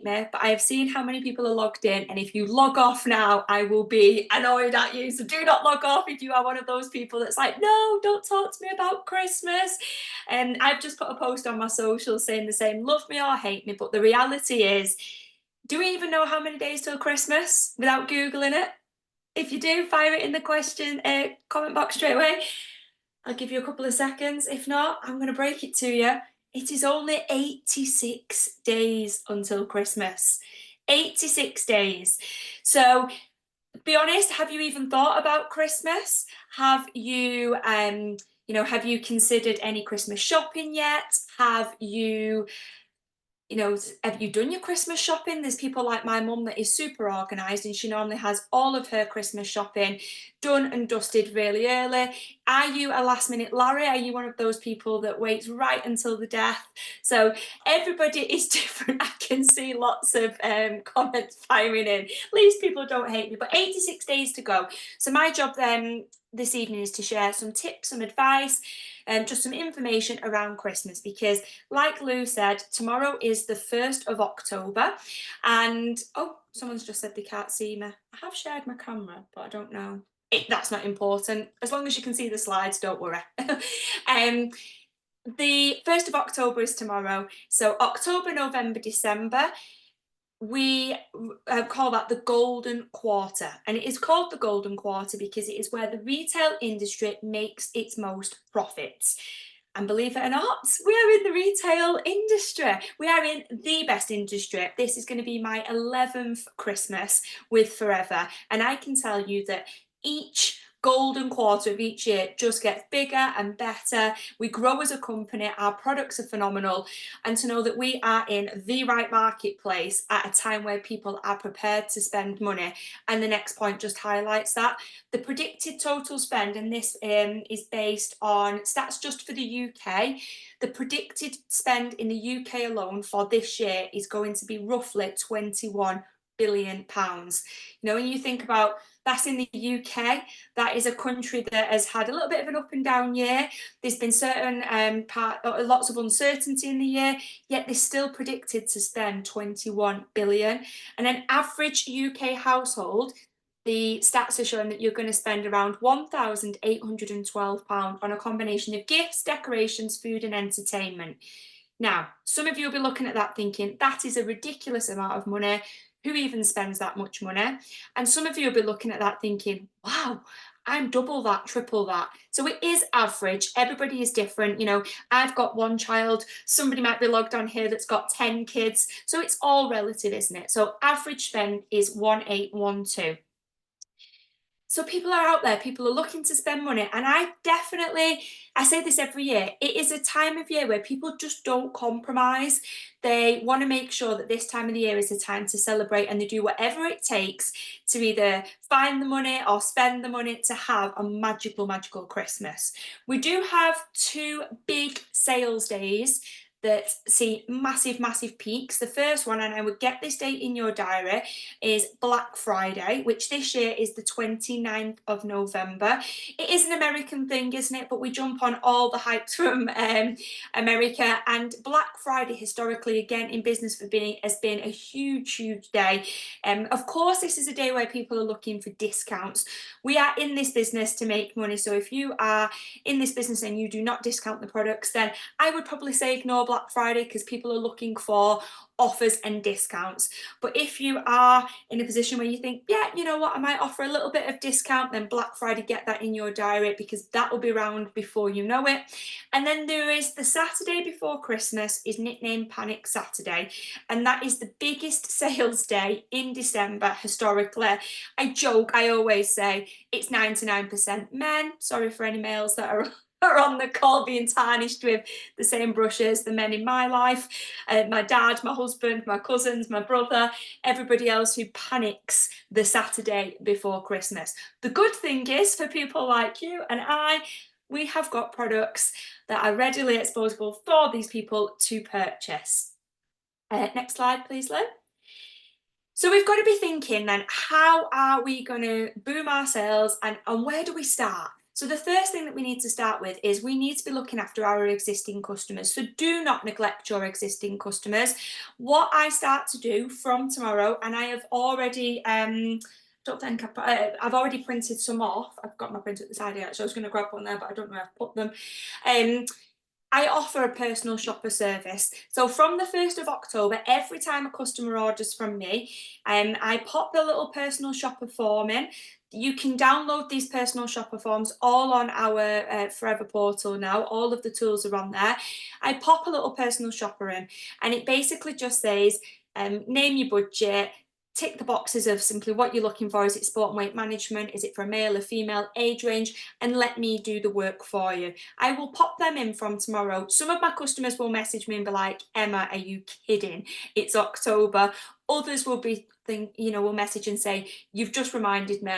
me, but I have seen how many people are logged in, and if you log off now, I will be annoyed at you. So do not log off if you are one of those people that's like, no, don't talk to me about Christmas. And I've just put a post on my social saying the same, love me or hate me, but the reality is, do we even know how many days till Christmas without Googling it? If you do, fire it in the comment box straight away. I'll give you a couple of seconds. If not, I'm going to break it to you. It is only 86 days until Christmas. 86 days. So, be honest, have you even thought about Christmas? Have you, have you considered any Christmas shopping yet? Have you done your Christmas shopping? There's people like my mum that is super organised and she normally has all of her Christmas shopping done and dusted really early. Are you a last minute Larry? Are you one of those people that waits right until the death? So everybody is different. I can see lots of comments firing in. At least people don't hate me, but 86 days to go. So my job then this evening is to share some tips, some advice, and just some information around Christmas because like Lou said, tomorrow is the 1st of October and oh, someone's just said they can't see me. I have shared my camera, but I don't know. That's not important. As long as you can see the slides, don't worry. The 1st of October is tomorrow. So October, November, December, we call that the golden quarter, and it is called the golden quarter because it is where the retail industry makes its most profits. And believe it or not, we are in the retail industry. We are in the best industry. This is going to be my 11th Christmas with Forever, and I can tell you that each golden quarter of each year just gets bigger and better. We grow as a company, our products are phenomenal, and to know that we are in the right marketplace at a time where people are prepared to spend money. And the next point just highlights that. The predicted total spend, and this is based on stats just for the UK, the predicted spend in the UK alone for this year is going to be roughly £21 billion. When you think about that's in the UK, that is a country that has had a little bit of an up and down year. There's been lots of uncertainty in the year, yet they're still predicted to spend 21 billion. And an average UK household, the stats are showing that you're going to spend around £1,812 on a combination of gifts, decorations, food and entertainment. Now, some of you will be looking at that thinking, that is a ridiculous amount of money. Who even spends that much money? And some of you will be looking at that thinking, wow, I'm double that, triple that. So it is average. Everybody is different. I've got one child. Somebody might be logged on here that's got 10 kids. So it's all relative, isn't it? So average spend is 1812. So people are out there, people are looking to spend money. And I say this every year, it is a time of year where people just don't compromise. They want to make sure that this time of the year is a time to celebrate and they do whatever it takes to either find the money or spend the money to have a magical, magical Christmas. We do have 2 big sales days that see massive, massive peaks. The first one, and I would get this date in your diary, is Black Friday, which this year is the 29th of November. It is an American thing, isn't it? But we jump on all the hypes from America. And Black Friday, historically, again, in business has been a huge, huge day. Of course, this is a day where people are looking for discounts. We are in this business to make money. So if you are in this business and you do not discount the products, then I would probably say ignore Black Friday because people are looking for offers and discounts. But if you are in a position where you think, yeah, you know what, I might offer a little bit of discount, then Black Friday, get that in your diary because that will be around before you know it. And then there is the Saturday before Christmas, is nicknamed Panic Saturday, and that is the biggest sales day in December historically. I joke, I always say it's 99% men. Sorry for any males that are on the call being tarnished with the same brush as the men in my life. My dad, my husband, my cousins, my brother, everybody else who panics the Saturday before Christmas. The good thing is for people like you and I, we have got products that are readily exposable for these people to purchase. Next slide, please, Lou. So we've got to be thinking then, how are we going to boom our sales and where do we start? So the first thing that we need to start with is we need to be looking after our existing customers. So do not neglect your existing customers. What I start to do from tomorrow, and I have already don't think I've already printed some off. I've got my printer at the side here, so I was going to grab one there, but I don't know where I've put them. I offer a personal shopper service. So from the 1st of October, every time a customer orders from me, I pop the little personal shopper form in. You can download these personal shopper forms all on our Forever portal now. All of the tools are on there. I pop a little personal shopper in, and it basically just says, name your budget, tick the boxes of simply what you're looking for. Is it sport and weight management? Is it for a male or female, age range? And let me do the work for you. I will pop them in from tomorrow. Some of my customers will message me and be like, Emma, are you kidding? It's October. Others will be will message and say, you've just reminded me,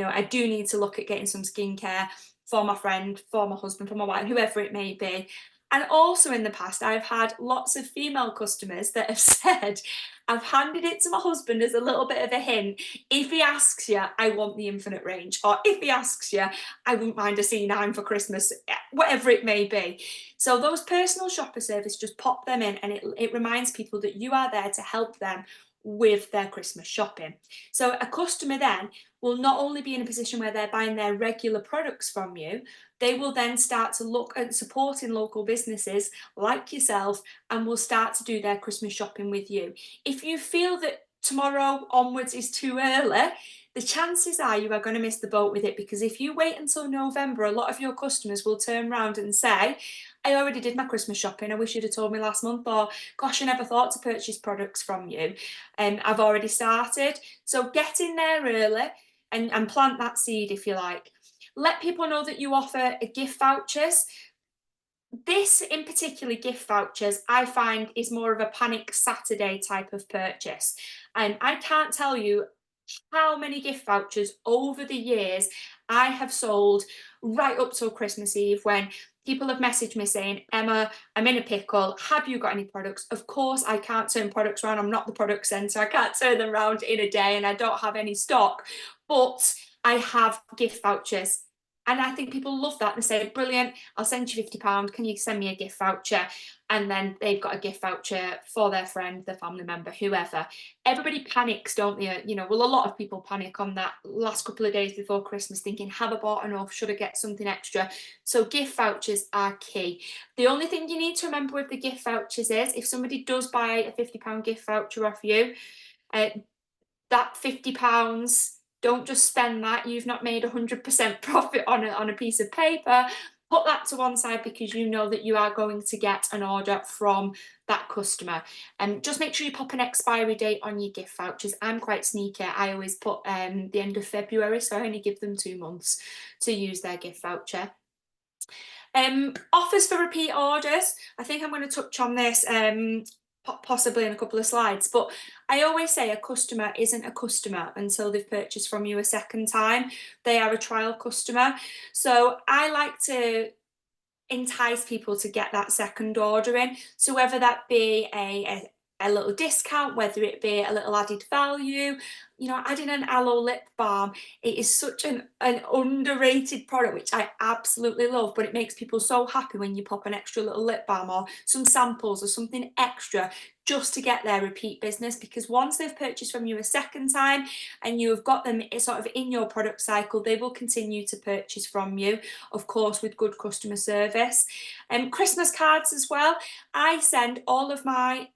I do need to look at getting some skincare for my friend, for my husband, for my wife, whoever it may be. And also in the past, I've had lots of female customers that have said, I've handed it to my husband as a little bit of a hint. If he asks you, I want the infinite range. Or if he asks you, I wouldn't mind a C9 for Christmas, whatever it may be. So those personal shopper service, just pop them in, and it reminds people that you are there to help them with their Christmas shopping. So a customer then will not only be in a position where they're buying their regular products from you, they will then start to look at supporting local businesses like yourself and will start to do their Christmas shopping with you. If you feel that tomorrow onwards is too early, the chances are you are going to miss the boat with it, because if you wait until November, a lot of your customers will turn around and say, I already did my Christmas shopping, I wish you'd have told me last month, or gosh, I never thought to purchase products from you, and I've already started. So get in there early and plant that seed, if you like. Let people know that you offer gift vouchers. This in particular, gift vouchers, I find is more of a panic Saturday type of purchase. And I can't tell you how many gift vouchers over the years I have sold right up till Christmas Eve, when people have messaged me saying, Emma, I'm in a pickle. Have you got any products? Of course, I can't turn products around. I'm not the product centre. I can't turn them around in a day, and I don't have any stock. But I have gift vouchers. And I think people love that. They say, brilliant, I'll send you £50. Can you send me a gift voucher? And then they've got a gift voucher for their friend, their family member, whoever. Everybody panics, don't they? Well, a lot of people panic on that last couple of days before Christmas, thinking, have I bought enough? Should I get something extra? So gift vouchers are key. The only thing you need to remember with the gift vouchers is, if somebody does buy a £50 gift voucher off you, that £50, don't just spend that. You've not made 100% profit on a piece of paper. Put that to one side, because you know that you are going to get an order from that customer. And just make sure you pop an expiry date on your gift vouchers. I'm quite sneaky. I always put the end of February, so I only give them 2 months to use their gift voucher. Offers for repeat orders. I think I'm going to touch on this possibly in a couple of slides, but I always say a customer isn't a customer until they've purchased from you a second time. They are a trial customer. So I like to entice people to get that second order in. So whether that be a little discount, whether it be a little added value, adding an aloe lip balm. It is such an underrated product, which I absolutely love, but it makes people so happy when you pop an extra little lip balm or some samples or something extra just to get their repeat business, because once they've purchased from you a second time and you have got them sort of in your product cycle, they will continue to purchase from you, of course, with good customer service. Christmas cards as well. I send all of my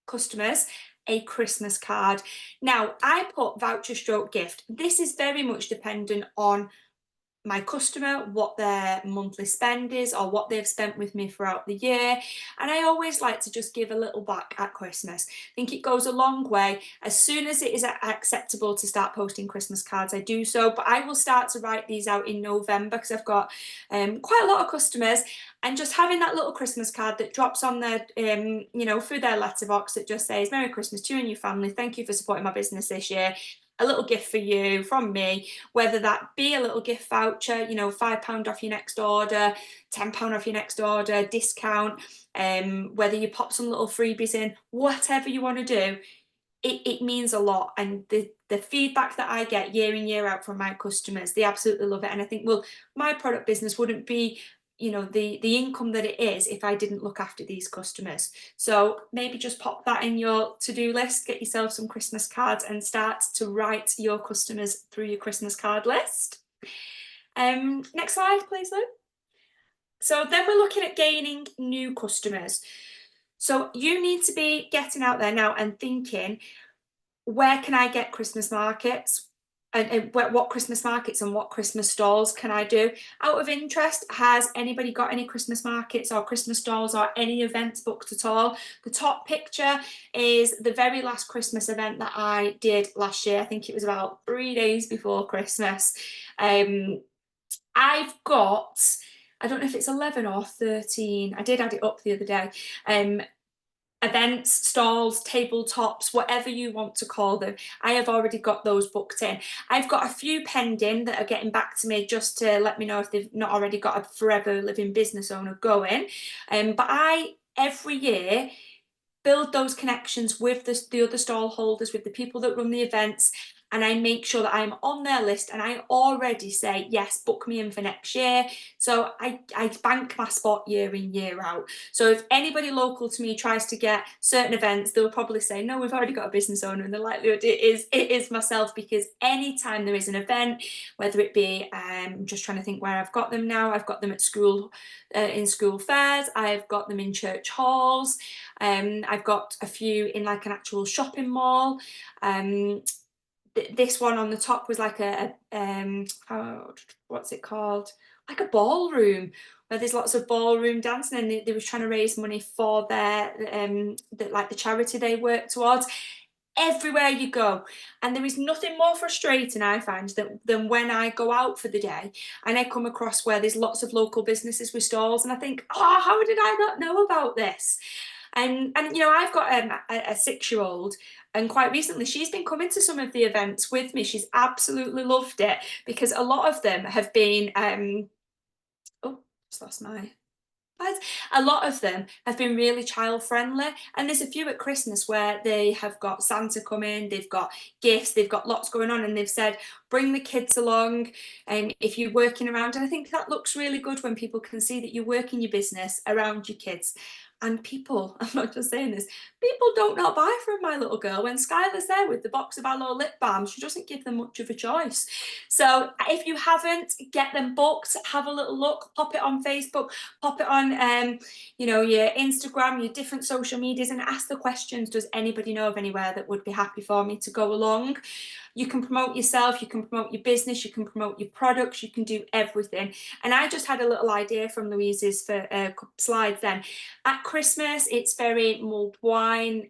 customers a Christmas card. Now, I put voucher stroke gift. This is very much dependent on my customer, what their monthly spend is, or what they've spent with me throughout the year. And I always like to just give a little back at Christmas. I think it goes a long way. As soon as it is acceptable to start posting Christmas cards, I do so, but I will start to write these out in November, because I've got quite a lot of customers, and just having that little Christmas card that drops on their, through their letterbox, that just says, Merry Christmas to you and your family. Thank you for supporting my business this year. A little gift for you from me, whether that be a little gift voucher, £5 off your next order, £10 off your next order, discount, whether you pop some little freebies in, whatever you want to do. it means a lot. And the feedback that I get year in, year out from my customers, they absolutely love it. And I think, well, my product business wouldn't be, the income that it is if I didn't look after these customers. So maybe just pop that in your to-do list, get yourself some Christmas cards and start to write your customers through your Christmas card list. Next slide, please, Lou. So then we're looking at gaining new customers. So you need to be getting out there now and thinking, where can I get Christmas markets? And what Christmas markets and what Christmas stalls can I do? Out of interest, has anybody got any Christmas markets or Christmas stalls or any events booked at all? The top picture is the very last Christmas event that I did last year. I think it was about 3 days before Christmas. I've got, I don't know if it's 11 or 13, I did add it up the other day, events, stalls, tabletops, whatever you want to call them. I have already got those booked in. I've got a few pending that are getting back to me just to let me know if they've not already got a forever living business owner going. But I, every year, build those connections with the other stall holders, with the people that run the events, and I make sure that I'm on their list and I already say, yes, book me in for next year. So I bank my spot year in, year out. So if anybody local to me tries to get certain events, they'll probably say, no, we've already got a business owner, and the likelihood it is myself, because anytime there is an event, whether it be, I'm just trying to think where I've got them now. I've got them at school, in school fairs. I've got them in church halls. I've got a few in like an actual shopping mall. This one on the top was like what's it called? Like a ballroom, where there's lots of ballroom dancing, and they was trying to raise money for their like the charity they work towards. Everywhere you go, and there is nothing more frustrating, I find, than when I go out for the day and I come across where there's lots of local businesses with stalls, and I think, oh, how did I not know about this? And I've got a 6-year-old, and quite recently she's been coming to some of the events with me. She's absolutely loved it, because a lot of them have been oh, just lost my, a lot of them have been really child friendly, and there's a few at Christmas where they have got Santa coming, they've got gifts, they've got lots going on, and they've said, bring the kids along, and if you're working around. And I think that looks really good when people can see that you're working your business around your kids. And people, I'm not just saying this, people don't not buy from my little girl. When Skylar's there with the box of Aloe lip balm, she doesn't give them much of a choice. So if you haven't, get them booked, have a little look, pop it on Facebook, pop it on your Instagram, your different social medias, and ask the questions, does anybody know of anywhere that would be happy for me to go along? You can promote yourself, you can promote your business, you can promote your products, you can do everything. And I just had a little idea from Louise's for slides then. At Christmas, it's very mulled wine.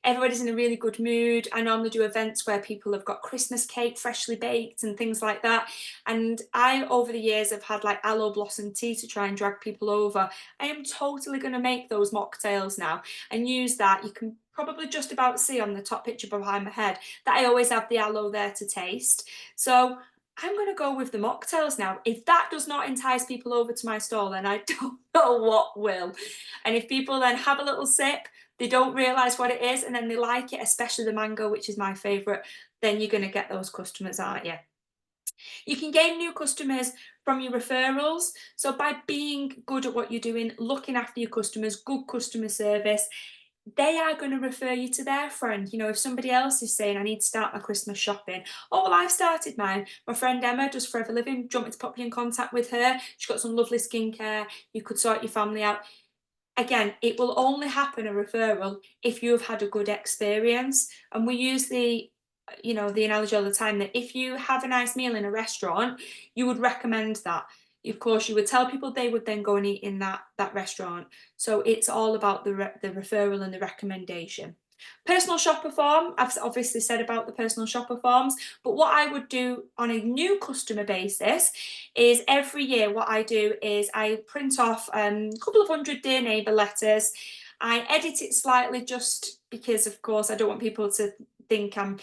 Everybody's in a really good mood. I normally do events where people have got Christmas cake freshly baked and things like that. And I, over the years, have had like aloe blossom tea to try and drag people over. I am totally going to make those mocktails now and use that. You can probably just about see on the top picture behind my head that I always have the aloe there to taste. So I'm going to go with the mocktails now. If that does not entice people over to my stall, then I don't know what will. And if people then have a little sip, they don't realise what it is, and then they like it, especially the mango, which is my favourite, then you're going to get those customers, aren't you? You can gain new customers from your referrals. So by being good at what you're doing, looking after your customers, good customer service, they are going to refer you to their friend. If somebody else is saying, I need to start my Christmas shopping. Oh, well, I've started mine. My friend Emma does Forever Living. Do you want me to pop you in contact with her? She's got some lovely skincare. You could sort your family out. Again, it will only happen, a referral, if you have had a good experience. And we use the analogy all the time that if you have a nice meal in a restaurant, you would recommend that. Of course, you would tell people they would then go and eat in that restaurant. So it's all about the referral and the recommendation. Personal shopper form, I've obviously said about the personal shopper forms, but what I would do on a new customer basis is every year what I do is I print off a couple of 100 Dear Neighbour letters. I edit it slightly just because, of course, I don't want people to think I'm,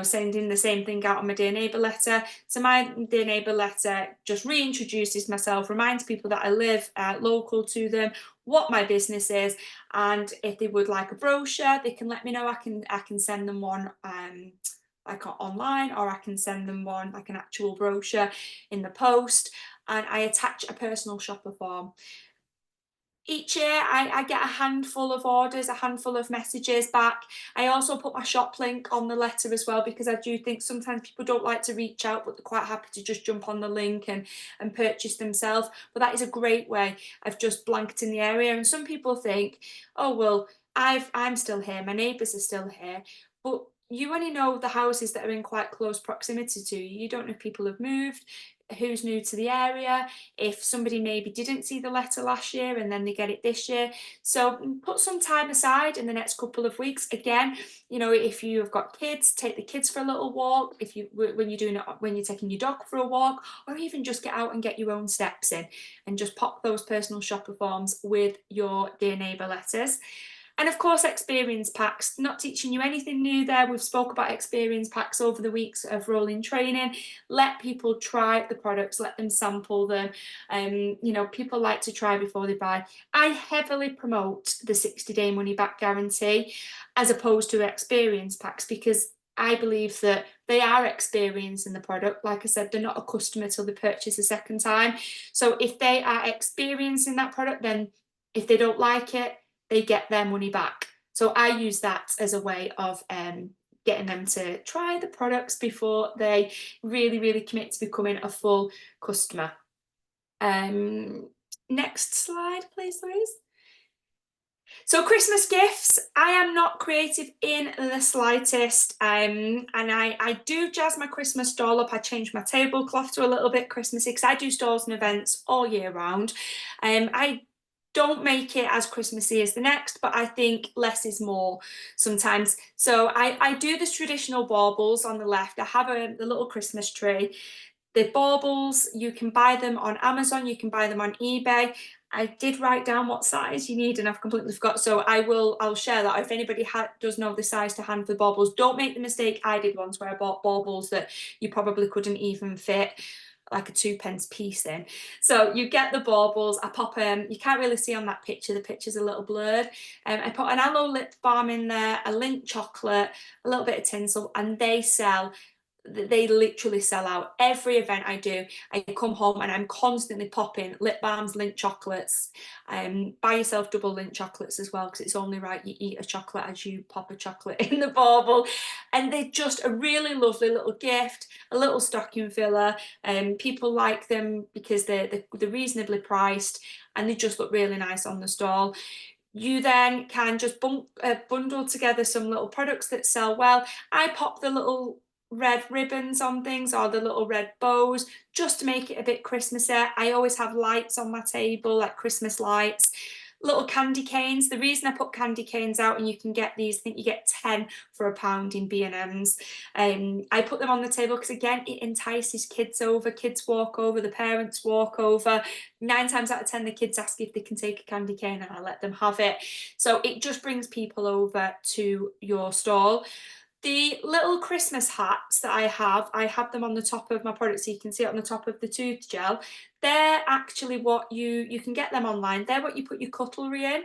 sending the same thing out on my Dear Neighbour letter. So my Dear Neighbour letter just reintroduces myself, reminds people that I live local to them, what my business is, and if they would like a brochure, they can let me know. I can send them one like online, or I can send them one like an actual brochure in the post, and I attach a personal shopper form. Each year I get a handful of orders, a handful of messages back. I also put my shop link on the letter as well, because I do think sometimes people don't like to reach out, but they're quite happy to just jump on the link and purchase themselves. But that is a great way of just blanketing the area. And some people think, oh, well, I'm still here, my neighbours are still here. But you only know the houses that are in quite close proximity to you. You don't know if people have moved, who's new to the area, if somebody maybe didn't see the letter last year and then they get it this year. So put some time aside in the next couple of weeks. Again, if you've got kids, take the kids for a little walk. If you when you're taking your dog for a walk, or even just get out and get your own steps in, and just pop those personal shopper forms with your Dear Neighbour letters. And of course, experience packs. Not teaching you anything new there. We've spoke about experience packs over the weeks of rolling training. Let people try the products, let them sample them. People like to try before they buy. I heavily promote the 60-day money back guarantee as opposed to experience packs, because I believe that they are experiencing the product. Like I said, they're not a customer till they purchase a second time. So if they are experiencing that product, then if they don't like it, they get their money back. So I use that as a way of getting them to try the products before they really, really commit to becoming a full customer. Next slide, please, Louise. So Christmas gifts, I am not creative in the slightest, and I do jazz my Christmas stall up. I change my tablecloth to a little bit Christmassy, because I do stalls and events all year round. I don't make it as Christmassy as the next, but I think less is more sometimes. So I do the traditional baubles on the left. I have the little Christmas tree. The baubles, you can buy them on Amazon, you can buy them on eBay. I did write down what size you need, and I've completely forgot. So I'll share that. If anybody does know the size to hand for the baubles, don't make the mistake I did once, where I bought baubles that you probably couldn't even fit like a 2p piece in. So you get the baubles, I pop them, you can't really see on that picture, the picture's a little blurred. I put an aloe lip balm in there, a Lindt chocolate, a little bit of tinsel, and they literally sell out. Every event I do, I come home and I'm constantly popping lip balms, Lindt chocolates. Buy yourself double Lindt chocolates as well, because it's only right you eat a chocolate as you pop a chocolate in the bauble. And they're just a really lovely little gift, a little stocking filler. People like them because they're reasonably priced, and they just look really nice on the stall. You then can just bundle together some little products that sell well. I pop the little red ribbons on things, or the little red bows, just to make it a bit Christmassy. I always have lights on my table, like Christmas lights. Little candy canes. The reason I put candy canes out, and you can get these, I think you get 10 for £1 in B&M's. I put them on the table because, again, it entices kids over. Kids walk over, the parents walk over. 9 times out of 10, the kids ask if they can take a candy cane, and I let them have it. So it just brings people over to your stall. The little Christmas hats that I have them on the top of my product, so you can see it on the top of the tooth gel. They're actually what you can get them online. They're what you put your cutlery in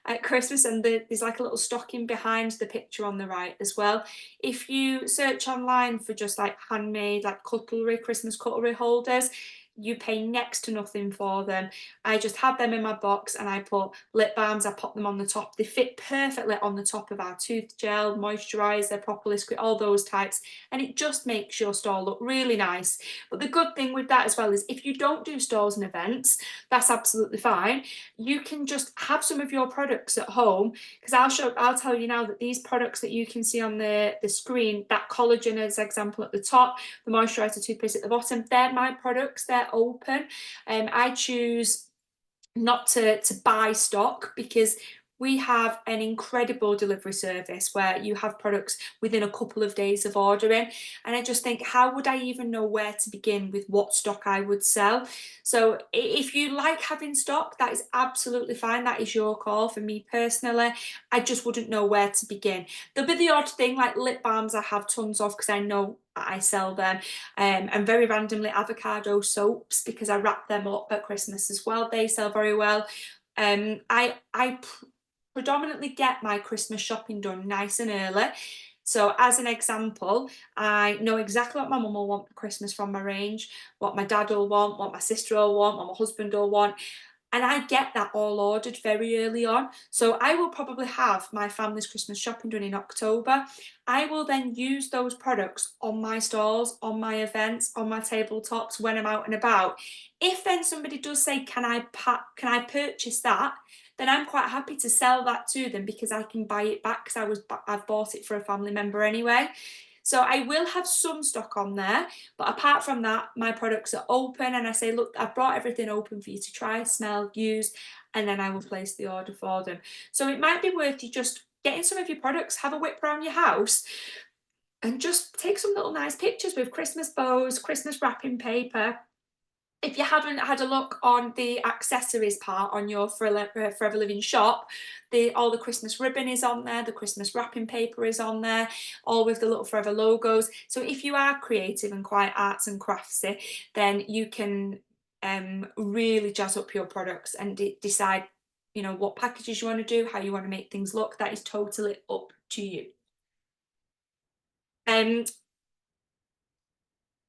at Christmas, and there's like a little stocking behind the picture on the right as well. If you search online for just like handmade like cutlery, Christmas cutlery holders, you pay next to nothing for them. I just have them in my box, and I put lip balms, I pop them on the top. They fit perfectly on the top of our tooth gel, moisturiser, propolis, all those types, and it just makes your stall look really nice. But the good thing with that as well is, if you don't do stalls and events, that's absolutely fine. You can just have some of your products at home, because I'll tell you now that these products that you can see on the screen, that collagen as example at the top, the moisturiser toothpaste at the bottom, they're my products. They're open. I choose not to buy stock, because we have an incredible delivery service where you have products within a couple of days of ordering. And I just think, how would I even know where to begin with what stock I would sell? So if you like having stock, that is absolutely fine. That is your call. For me personally, I just wouldn't know where to begin. There'll be the odd thing like lip balms I have tons of because I know I sell them, and very randomly avocado soaps because I wrap them up at Christmas as well. They sell very well. I predominantly get my Christmas shopping done nice and early. So as an example, I know exactly what my mum will want for Christmas from my range, what my dad will want, what my sister will want, what my husband will want. And I get that all ordered very early on. So I will probably have my family's Christmas shopping done in October. I will then use those products on my stalls, on my events, on my tabletops when I'm out and about. If then somebody does say, can I purchase that? Then I'm quite happy to sell that to them because I can buy it back because I've bought it for a family member anyway. So I will have some stock on there, but apart from that, my products are open and I say, look, I've brought everything open for you to try, smell, use, and then I will place the order for them. So it might be worth you just getting some of your products, have a whip around your house, and just take some little nice pictures with Christmas bows, Christmas wrapping paper. If you haven't had a look on the accessories part on your Forever Living shop, all the Christmas ribbon is on there, the Christmas wrapping paper is on there, all with the little Forever logos. So if you are creative and quite arts and craftsy, then you can really jazz up your products and decide, what packages you want to do, how you want to make things look. That is totally up to you. Um,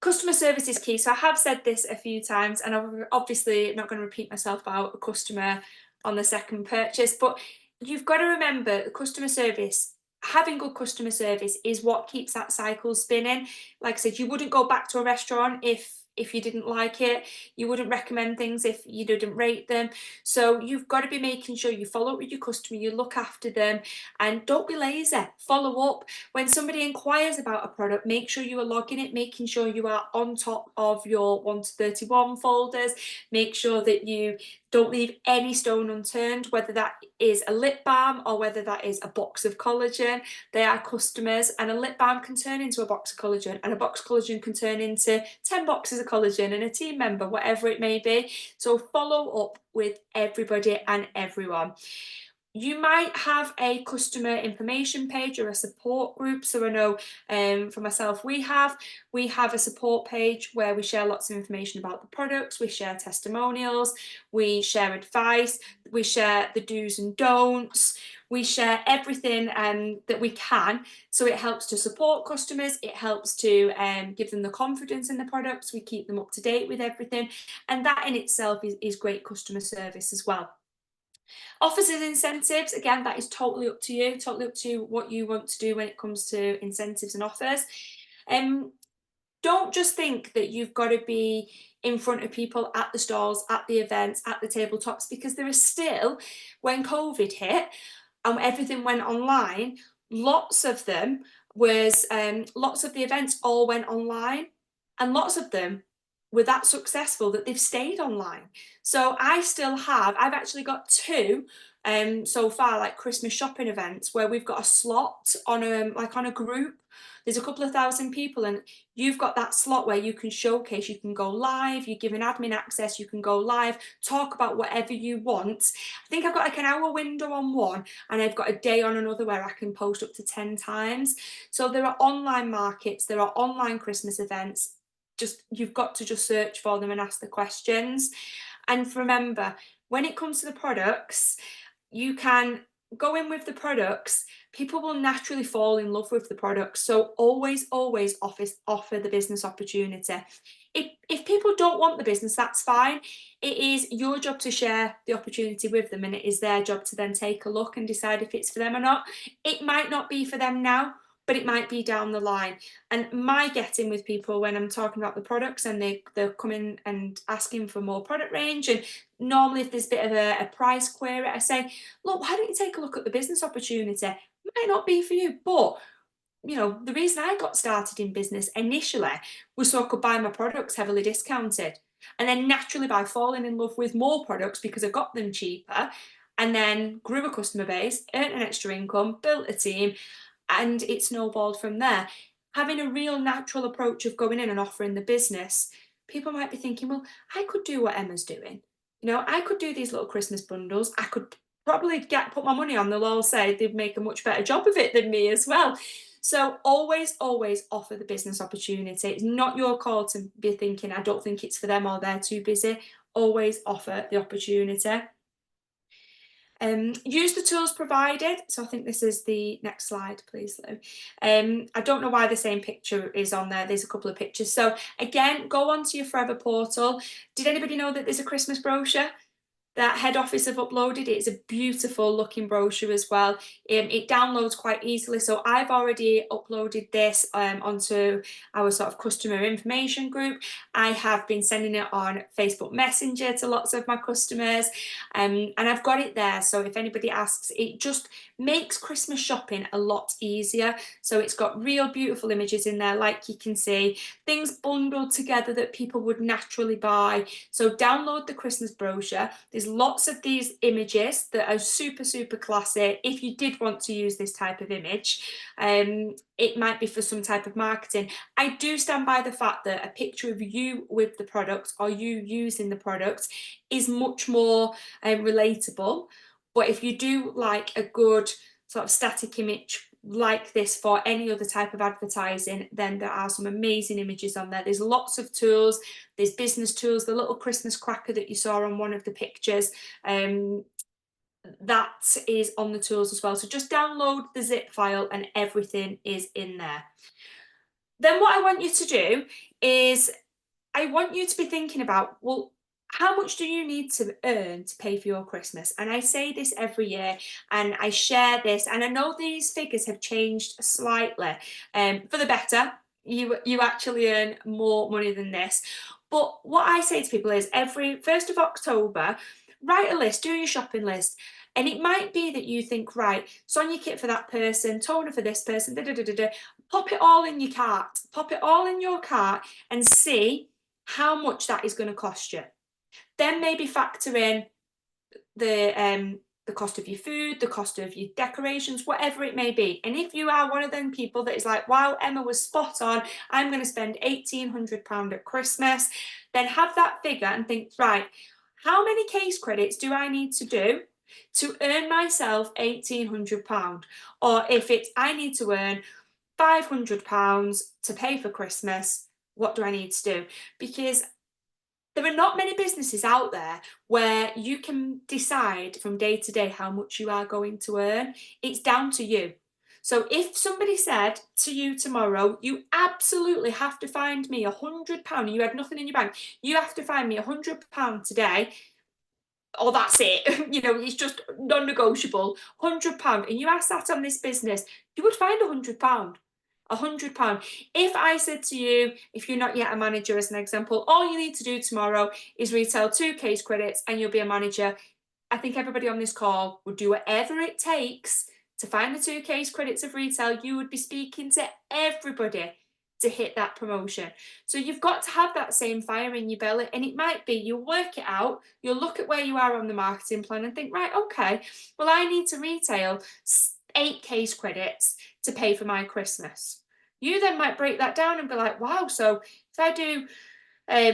Customer service is key. So I have said this a few times, and I'm obviously not going to repeat myself about a customer on the second purchase, but you've got to remember customer service. Having good customer service is what keeps that cycle spinning. Like I said, you wouldn't go back to a restaurant if you didn't like it. You wouldn't recommend things if you didn't rate them. So you've got to be making sure you follow up with your customer, you look after them, and don't be lazy. Follow up. When somebody inquires about a product, make sure you are logging it, making sure you are on top of your 1 to 31 folders. Make sure that you don't leave any stone unturned, whether that is a lip balm or whether that is a box of collagen. They are customers, and a lip balm can turn into a box of collagen, and a box of collagen can turn into 10 boxes of collagen and a team member, whatever it may be. So follow up with everybody and everyone. You might have a customer information page or a support group. So I know for myself, we have a support page where we share lots of information about the products, we share testimonials, we share advice, we share the do's and don'ts, we share everything that we can. So it helps to support customers, it helps to give them the confidence in the products, we keep them up to date with everything. And that in itself is great customer service as well. Offers and incentives, again, that is totally up to you, totally up to what you want to do when it comes to incentives and offers. Don't just think that you've got to be in front of people at the stalls, at the events, at the tabletops, because there is still, when COVID hit and everything went online, lots of them lots of the events all went online, and lots of them were that successful that they've stayed online. So I've actually got two so far, like Christmas shopping events where we've got a slot on a group. There's a couple of thousand people, and you've got that slot where you can showcase, you can go live, you're given admin access, you can go live, talk about whatever you want. I think I've got like an hour window on one, and I've got a day on another where I can post up to 10 times. So there are online markets, there are online Christmas events. You've got to just search for them and ask the questions. And remember, when it comes to the products, you can go in with the products. People will naturally fall in love with the products. So always offer the business opportunity. If people don't want the business, that's fine. It is your job to share the opportunity with them, and it is their job to then take a look and decide if it's for them or not. It might not be for them now, but it might be down the line. And my getting with people when I'm talking about the products and they're coming and asking for more product range, and normally if there's a bit of a price query, I say, look, why don't you take a look at the business opportunity? It might not be for you, but the reason I got started in business initially was so I could buy my products heavily discounted. And then naturally by falling in love with more products because I got them cheaper, and then grew a customer base, earned an extra income, built a team, and it snowballed from there. Having a real natural approach of going in and offering the business, people might be thinking, well, I could do what Emma's doing. I could do these little Christmas bundles. I could probably put my money on. They'll all say they'd make a much better job of it than me as well. So always, always offer the business opportunity. It's not your call to be thinking, I don't think it's for them or they're too busy. Always offer the opportunity. Use the tools provided. So I think this is the next slide, please, Lou. I don't know why the same picture is on there. There's a couple of pictures. So again, go onto your Forever portal. Did anybody know that there's a Christmas brochure that head office have uploaded? It's a beautiful looking brochure as well. It downloads quite easily. So I've already uploaded this onto our sort of customer information group. I have been sending it on Facebook Messenger to lots of my customers, and I've got it there. So if anybody asks, it just makes Christmas shopping a lot easier. So it's got real beautiful images in there, like you can see, things bundled together that people would naturally buy. So download the Christmas brochure. There's lots of these images that are super, super classy. If you did want to use this type of image, it might be for some type of marketing. I do stand by the fact that a picture of you with the product or you using the product is much more relatable. But if you do like a good sort of static image like this for any other type of advertising, then there are some amazing images on there. There's lots of tools. There's business tools, the little Christmas cracker that you saw on one of the pictures, that is on the tools as well. So just download the zip file and everything is in there. Then what I want you to do is I want you to be thinking about, well, how much do you need to earn to pay for your Christmas? And I say this every year and I share this, and I know these figures have changed slightly for the better. You actually earn more money than this. But what I say to people is every 1st of October, write a list, do your shopping list. And it might be that you think, right, Sonia kit for that person, toner for this person, da da da da da. Pop it all in your cart. Pop it all in your cart and see how much that is going to cost you. Then maybe factor in the cost of your food, the cost of your decorations, whatever it may be. And if you are one of them people that is like, wow, Emma was spot on, I'm going to spend £1,800 at Christmas, then have that figure and think, right, how many case credits do I need to do to earn myself £1,800? Or if it's, I need to earn £500 to pay for Christmas, what do I need to do? Because there are not many businesses out there where you can decide from day to day how much you are going to earn. It's down to you. So if somebody said to you tomorrow, you absolutely have to find me £100, you had nothing in your bank, you have to find me £100 today, or that's it, it's just non-negotiable, £100, and you are sat on this business, you would find £100. £100. If I said to you, if you're not yet a manager, as an example, all you need to do tomorrow is retail 2 case credits and you'll be a manager, I think everybody on this call would do whatever it takes to find the 2 case credits of retail. You would be speaking to everybody to hit that promotion. So you've got to have that same fire in your belly, and it might be you'll work it out, you'll look at where you are on the marketing plan and think, right, okay, well, I need to retail 8 case credits to pay for my Christmas. You then might break that down and be like, wow, so if I do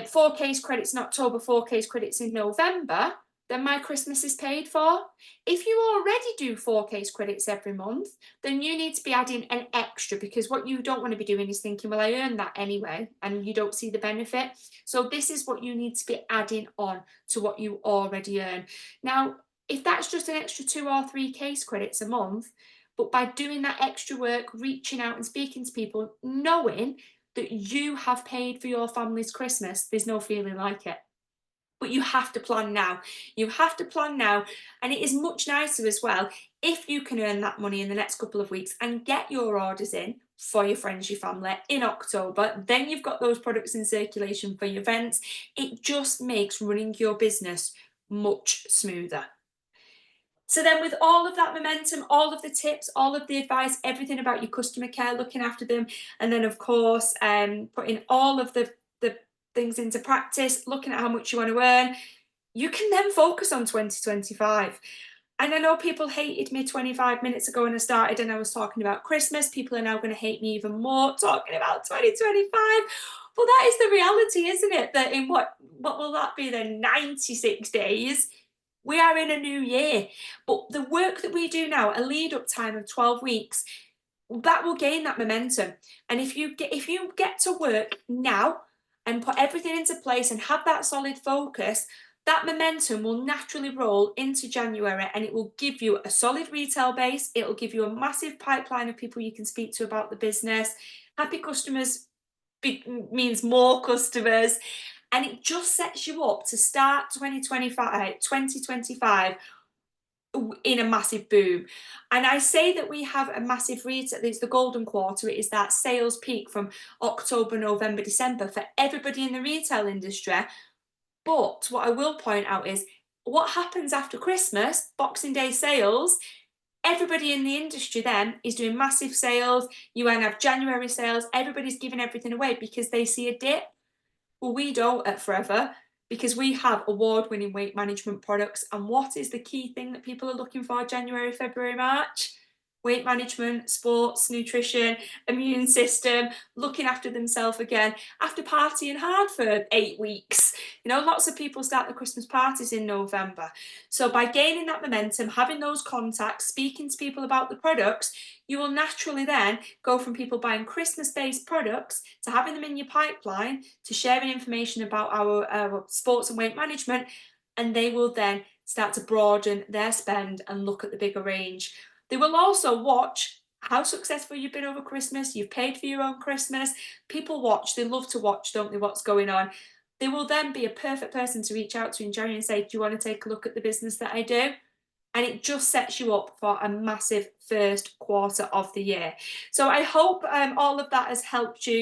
4 case credits in October, 4 case credits in November, then my Christmas is paid for. If you already do 4 case credits every month, then you need to be adding an extra, because what you don't want to be doing is thinking, well, I earn that anyway, and you don't see the benefit. So this is what you need to be adding on to what you already earn. Now, if that's just an extra 2 or 3 case credits a month, but by doing that extra work, reaching out and speaking to people, knowing that you have paid for your family's Christmas, there's no feeling like it. But you have to plan now. You have to plan now. And it is much nicer as well if you can earn that money in the next couple of weeks and get your orders in for your friends, your family in October. Then you've got those products in circulation for your events. It just makes running your business much smoother. So then with all of that momentum, all of the tips, all of the advice, everything about your customer care, looking after them, and then of course putting all of the things into practice, looking at how much you want to earn, you can then focus on 2025. And I know people hated me 25 minutes ago when I started and I was talking about Christmas. People are now going to hate me even more talking about 2025. But that is the reality, isn't it? That in what will that be then? 96 days. We are in a new year. But the work that we do now, a lead up time of 12 weeks, that will gain that momentum. And if you get to work now and put everything into place and have that solid focus, that momentum will naturally roll into January and it will give you a solid retail base. It'll give you a massive pipeline of people you can speak to about the business. Happy customers means more customers. And it just sets you up to start 2025 in a massive boom. And I say that we have a massive retail, it's the golden quarter, it is that sales peak from October, November, December for everybody in the retail industry. But what I will point out is what happens after Christmas, Boxing Day sales, everybody in the industry then is doing massive sales. You then have January sales, everybody's giving everything away because they see a dip. Well, we don't at Forever because we have award-winning weight management products. And what is the key thing that people are looking for January, February, March? Weight management, sports, nutrition, immune system, looking after themselves again after partying hard for 8 weeks. You know, lots of people start the Christmas parties in November. So by gaining that momentum, having those contacts, speaking to people about the products, you will naturally then go from people buying Christmas-based products to having them in your pipeline, to sharing information about our sports and weight management, and they will then start to broaden their spend and look at the bigger range. They will also watch how successful you've been over Christmas. You've paid for your own Christmas. People watch. They love to watch, don't they, what's going on. They will then be a perfect person to reach out to in January and say, do you want to take a look at the business that I do? And it just sets you up for a massive first quarter of the year. So I hope all of that has helped you